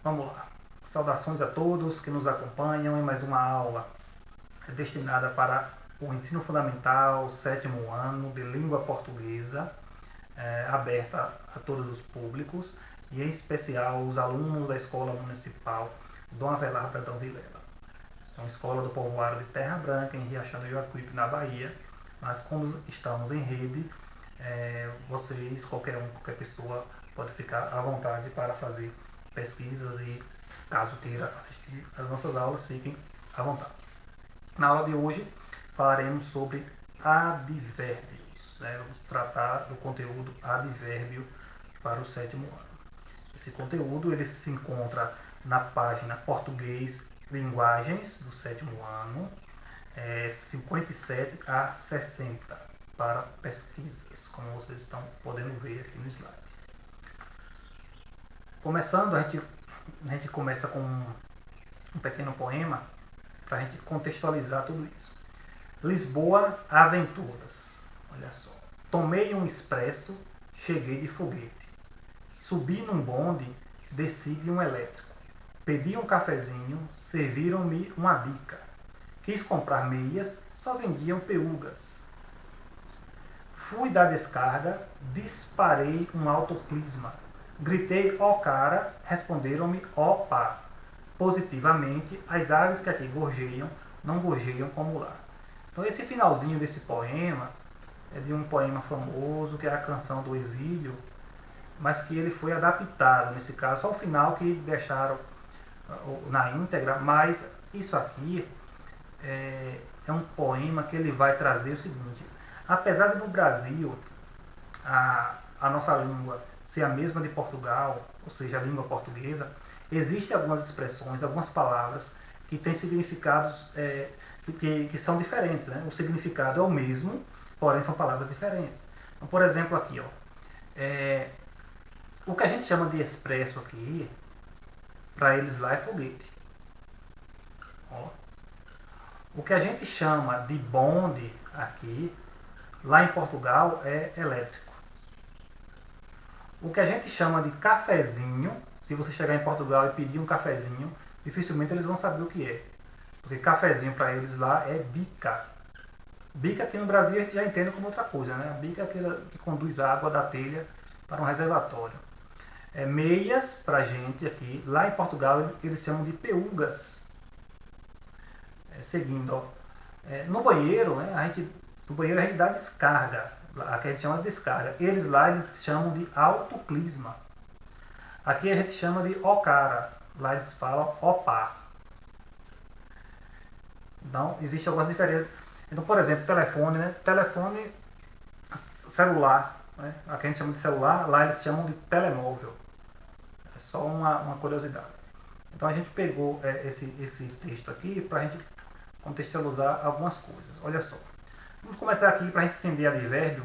Vamos lá. Saudações a todos que nos acompanham em mais uma aula destinada para o ensino fundamental, sétimo ano de língua portuguesa, aberta a todos os públicos e em especial os alunos da Escola Municipal Dom Avelar Brandão Vilela. É uma escola do povoado de Terra Branca, em Riachão do Jacuípe, na Bahia, mas como estamos em rede, vocês, qualquer pessoa, pode ficar à vontade para fazer pesquisas e, caso queira assistir às nossas aulas, fiquem à vontade. Na aula de hoje falaremos sobre advérbios. Vamos tratar do conteúdo advérbio para o sétimo ano. Esse conteúdo ele se encontra na página Português Linguagens do sétimo ano, 57 a 60, para pesquisas, como vocês estão podendo ver aqui no slide. Começando, a gente começa com um pequeno poema para a gente contextualizar tudo isso. Lisboa, aventuras. Olha só. Tomei um expresso, cheguei de foguete. Subi num bonde, desci de um elétrico. Pedi um cafezinho, serviram-me uma bica. Quis comprar meias, só vendiam peúgas. Fui dar descarga, disparei um autoclisma. Gritei, ó cara, responderam-me, ó pá. Positivamente, as aves que aqui gorjeiam, não gorjeiam como lá. Então esse finalzinho desse poema é de um poema famoso, que é a Canção do Exílio, mas que ele foi adaptado, nesse caso, só o final que deixaram na íntegra, mas isso aqui é um poema que ele vai trazer o seguinte: apesar de no Brasil a nossa língua ser a mesma de Portugal, ou seja, a língua portuguesa, existem algumas expressões, algumas palavras que têm significados que são diferentes. Né? O significado é o mesmo, porém são palavras diferentes. Então, por exemplo, aqui, o que a gente chama de expresso aqui, para eles lá é foguete. Ó. O que a gente chama de bonde aqui, lá em Portugal, é elétrico. O que a gente chama de cafezinho, se você chegar em Portugal e pedir um cafezinho, dificilmente eles vão saber o que é. Porque cafezinho para eles lá é bica. Bica aqui no Brasil a gente já entende como outra coisa, né? A bica é aquela que conduz água da telha para um reservatório. Meias para a gente aqui, lá em Portugal eles chamam de peúgas. Seguindo, no banheiro, né, no banheiro a gente dá descarga, aqui a gente chama de descarga. Eles lá eles chamam de autoclisma. Aqui a gente chama de ocara, lá eles falam opá. Então, existem algumas diferenças. Então, por exemplo, telefone, né? Telefone celular, né? Aqui a gente chama de celular, lá eles chamam de telemóvel. É só uma curiosidade. Então, a gente pegou esse texto aqui para a gente contextualizar algumas coisas. Olha só. Vamos começar aqui para a gente entender advérbio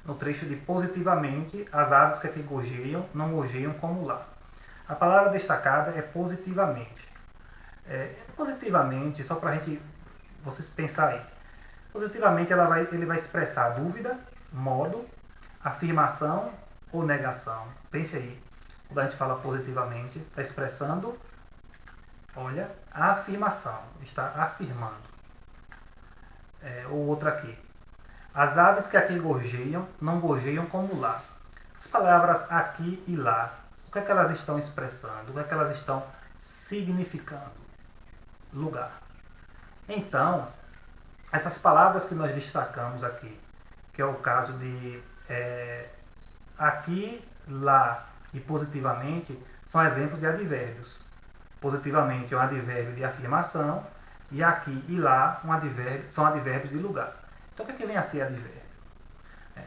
no trecho de positivamente, as aves que aqui gorjeiam, não gorjeiam como lá. A palavra destacada é positivamente. Positivamente, só para vocês pensarem aí. Positivamente ele vai expressar dúvida, modo, afirmação ou negação. Pense aí. Quando a gente fala positivamente, está expressando, olha, a afirmação. Está afirmando. Ou outra aqui. As aves que aqui gorjeiam, não gorjeiam como lá. As palavras aqui e lá, o que é que elas estão expressando? O que é que elas estão significando? Lugar. Então, essas palavras que nós destacamos aqui, que é o caso de aqui, lá e positivamente, são exemplos de advérbios. Positivamente é um advérbio de afirmação e aqui e lá são advérbios de lugar. Então, o que vem a ser advérbio?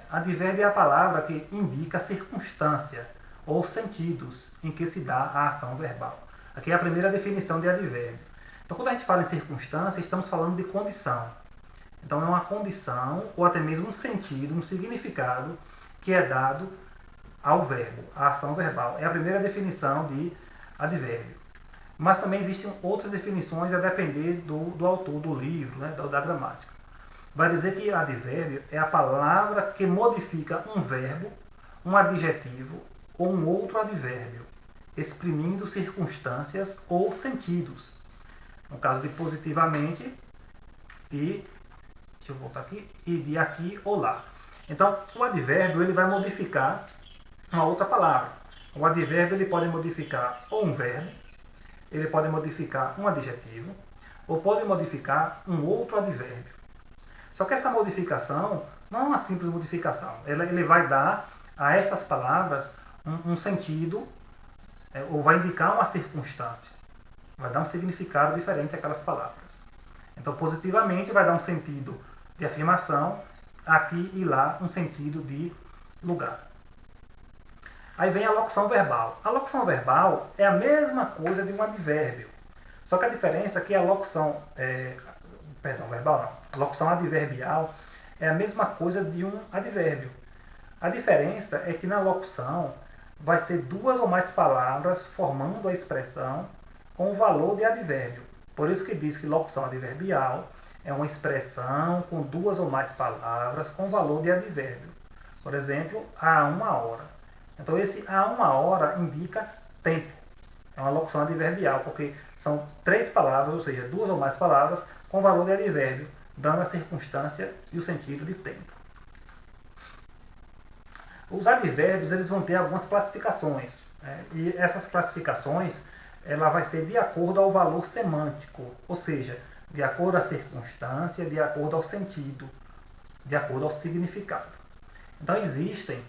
Advérbio é a palavra que indica a circunstância ou sentidos em que se dá a ação verbal. Aqui é a primeira definição de advérbio. Então, quando a gente fala em circunstância, estamos falando de condição. Então, é uma condição ou até mesmo um sentido, um significado que é dado ao verbo, à ação verbal. É a primeira definição de advérbio. Mas também existem outras definições a depender do autor do livro, né, da gramática. Vai dizer que advérbio é a palavra que modifica um verbo, um adjetivo ou um outro advérbio exprimindo circunstâncias ou sentidos. No caso de positivamente e, deixa eu voltar aqui, e de aqui ou lá. Então, o advérbio ele vai modificar uma outra palavra. O advérbio ele pode modificar ou um verbo, ele pode modificar um adjetivo, ou pode modificar um outro advérbio. Só que essa modificação não é uma simples modificação. Ele vai dar a estas palavras um sentido, ou vai indicar uma circunstância. Vai dar um significado diferente àquelas palavras. Então, positivamente vai dar um sentido de afirmação, aqui e lá um sentido de lugar. Aí vem a locução verbal. A locução verbal é a mesma coisa de um advérbio. Só que a diferença é que a locução... verbal não. A locução adverbial é a mesma coisa de um advérbio. A diferença é que na locução vai ser duas ou mais palavras formando a expressão com o valor de advérbio. Por isso que diz que locução adverbial é uma expressão com duas ou mais palavras com valor de advérbio. Por exemplo, há uma hora. Então esse há uma hora indica tempo. É uma locução adverbial, porque são três palavras, ou seja, duas ou mais palavras com valor de advérbio, dando a circunstância e o sentido de tempo. Os advérbios eles vão ter algumas classificações, e essas classificações ela vai ser de acordo ao valor semântico, ou seja, de acordo à circunstância, de acordo ao sentido, de acordo ao significado. Então existem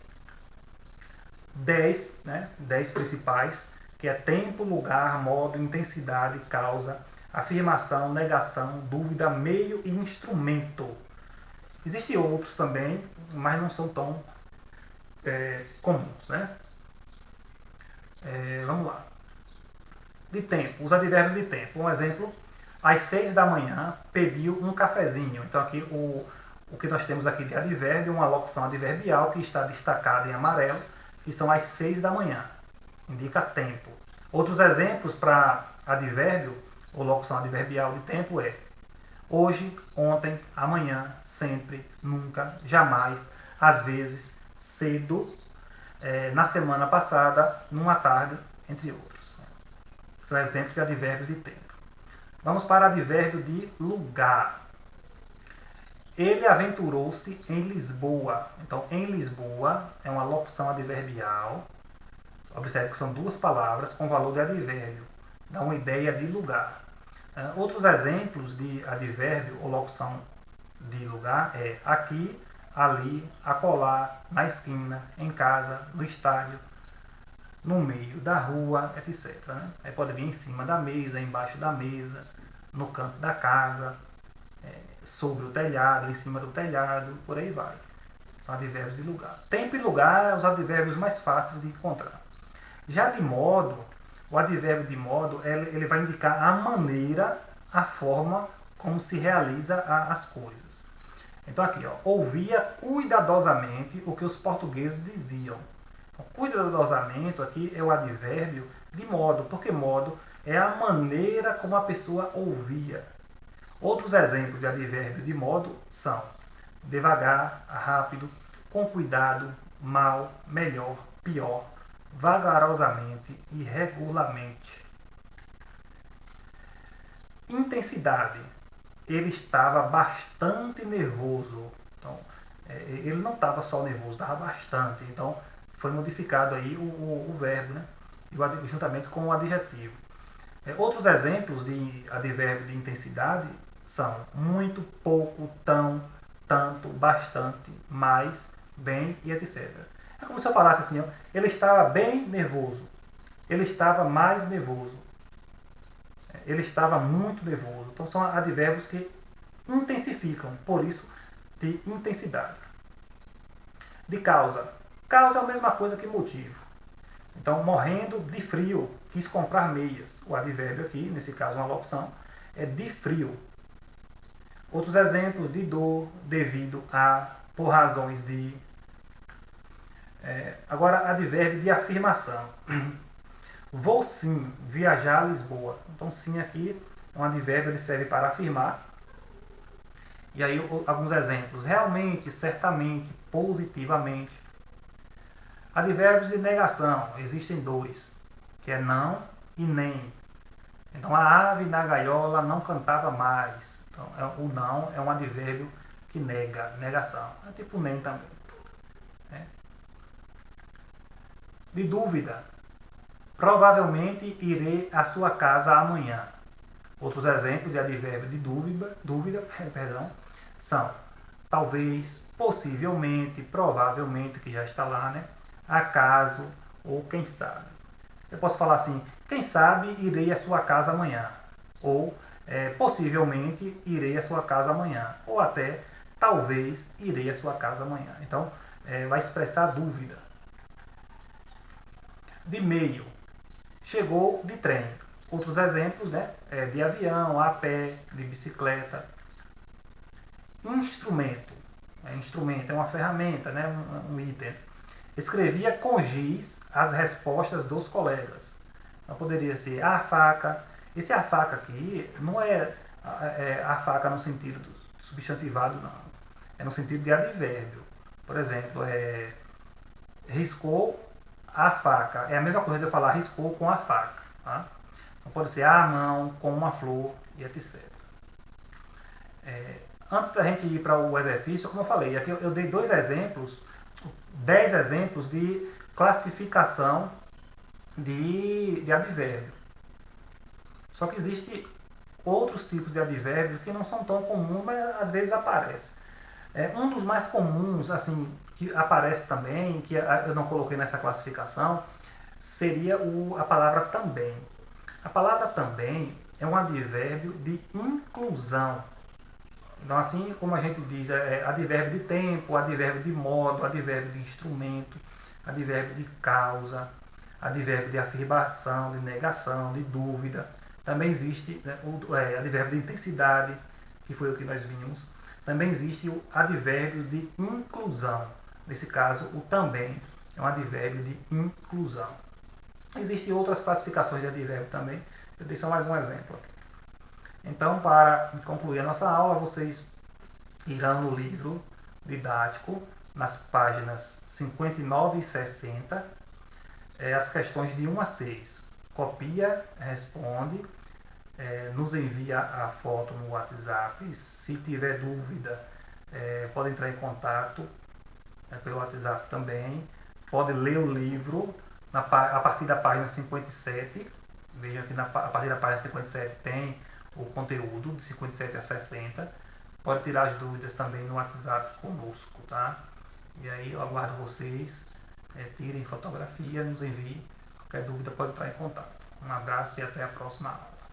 10 principais, que é tempo, lugar, modo, intensidade, causa, afirmação, negação, dúvida, meio e instrumento. Existem outros também, mas não são tão comuns, né? Vamos lá. De tempo, os advérbios de tempo. Um exemplo, às 6 da manhã pediu um cafezinho. Então aqui o que nós temos aqui de advérbio, uma locução adverbial que está destacada em amarelo, que são às 6 da manhã. Indica tempo. Outros exemplos para advérbio ou locução adverbial de tempo é hoje, ontem, amanhã, sempre, nunca, jamais, às vezes, cedo, na semana passada, numa tarde, entre outros. São exemplos de advérbios de tempo. Vamos para advérbio de lugar. Ele aventurou-se em Lisboa. Então, em Lisboa é uma locução adverbial. Observe que são duas palavras com valor de advérbio. Dá uma ideia de lugar. Outros exemplos de advérbio ou locução de lugar é aqui, ali, acolá, na esquina, em casa, no estádio, no meio da rua, etc. Aí pode vir em cima da mesa, embaixo da mesa, no canto da casa, sobre o telhado, em cima do telhado, por aí vai. São advérbios de lugar. Tempo e lugar são os advérbios mais fáceis de encontrar. Já de modo, o advérbio de modo, ele vai indicar a maneira, a forma como se realiza as coisas. Então aqui, ouvia cuidadosamente o que os portugueses diziam. Então, cuidadosamente aqui é o advérbio de modo, porque modo é a maneira como a pessoa ouvia. Outros exemplos de advérbio de modo são devagar, rápido, com cuidado, mal, melhor, pior, vagarosamente e regularmente. Intensidade. Ele estava bastante nervoso. Então, ele não estava só nervoso, estava bastante. Então, foi modificado aí o verbo, né? Juntamente com o adjetivo. Outros exemplos de advérbio de intensidade são muito, pouco, tão, tanto, bastante, mais, bem e etc. É como se eu falasse assim, ele estava bem nervoso, ele estava mais nervoso, ele estava muito nervoso. Então são advérbios que intensificam, por isso de intensidade. De causa. Causa é a mesma coisa que motivo. Então, morrendo de frio, quis comprar meias. O advérbio aqui, nesse caso uma locução, é de frio. Outros exemplos de dor, devido a, por razões de. Agora, advérbio de afirmação. Vou sim viajar a Lisboa. Então, sim aqui é um advérbio, ele serve para afirmar. E aí, alguns exemplos. Realmente, certamente, positivamente. Advérbios de negação. Existem dois. que é não e nem. Então, a ave na gaiola não cantava mais. Então, o não é um advérbio que nega, negação. É tipo nem também. Né? De dúvida. Provavelmente irei à sua casa amanhã. Outros exemplos de advérbio de dúvida, perdão, são talvez, possivelmente, provavelmente, que já está lá, né? Acaso ou quem sabe. Eu posso falar assim, quem sabe irei à sua casa amanhã. Ou possivelmente irei à sua casa amanhã. Ou até talvez irei à sua casa amanhã. Então, vai expressar dúvida. De meio. Chegou de trem. Outros exemplos, né? De avião, a pé, de bicicleta. Instrumento. Instrumento é uma ferramenta, né? um item. Escrevia com giz as respostas dos colegas. Então poderia ser a faca. Esse a faca aqui não é a faca no sentido substantivado, não. É no sentido de advérbio. Por exemplo, riscou a faca. É a mesma coisa de eu falar riscou com a faca. Tá? Então pode ser a mão, com uma flor e etc. Antes da gente ir para o exercício, como eu falei, aqui eu dei 10 exemplos de classificação de advérbio. Só que existem outros tipos de advérbio que não são tão comuns, mas às vezes aparecem. Um dos mais comuns, assim, que aparece também, que eu não coloquei nessa classificação, seria a palavra também. A palavra também é um advérbio de inclusão. Então, assim como a gente diz, advérbio de tempo, advérbio de modo, advérbio de instrumento, advérbio de causa, advérbio de afirmação, de negação, de dúvida. Também existe, né, o advérbio de intensidade, que foi o que nós vimos. Também existe o advérbio de inclusão. Nesse caso, o também é um advérbio de inclusão. Existem outras classificações de advérbio também. Eu dei só mais um exemplo aqui. Então, para concluir a nossa aula, vocês irão no livro didático, nas páginas 59 e 60, as questões de 1 a 6. Copia, responde, nos envia a foto no WhatsApp. Se tiver dúvida, pode entrar em contato pelo WhatsApp também. Pode ler o livro a partir da página 57. Veja que a partir da página 57 tem o conteúdo de 57 a 60. Pode tirar as dúvidas também no WhatsApp conosco, tá? E aí eu aguardo vocês, tirem fotografia, nos enviem. Qualquer dúvida pode entrar em contato. Um abraço e até a próxima aula.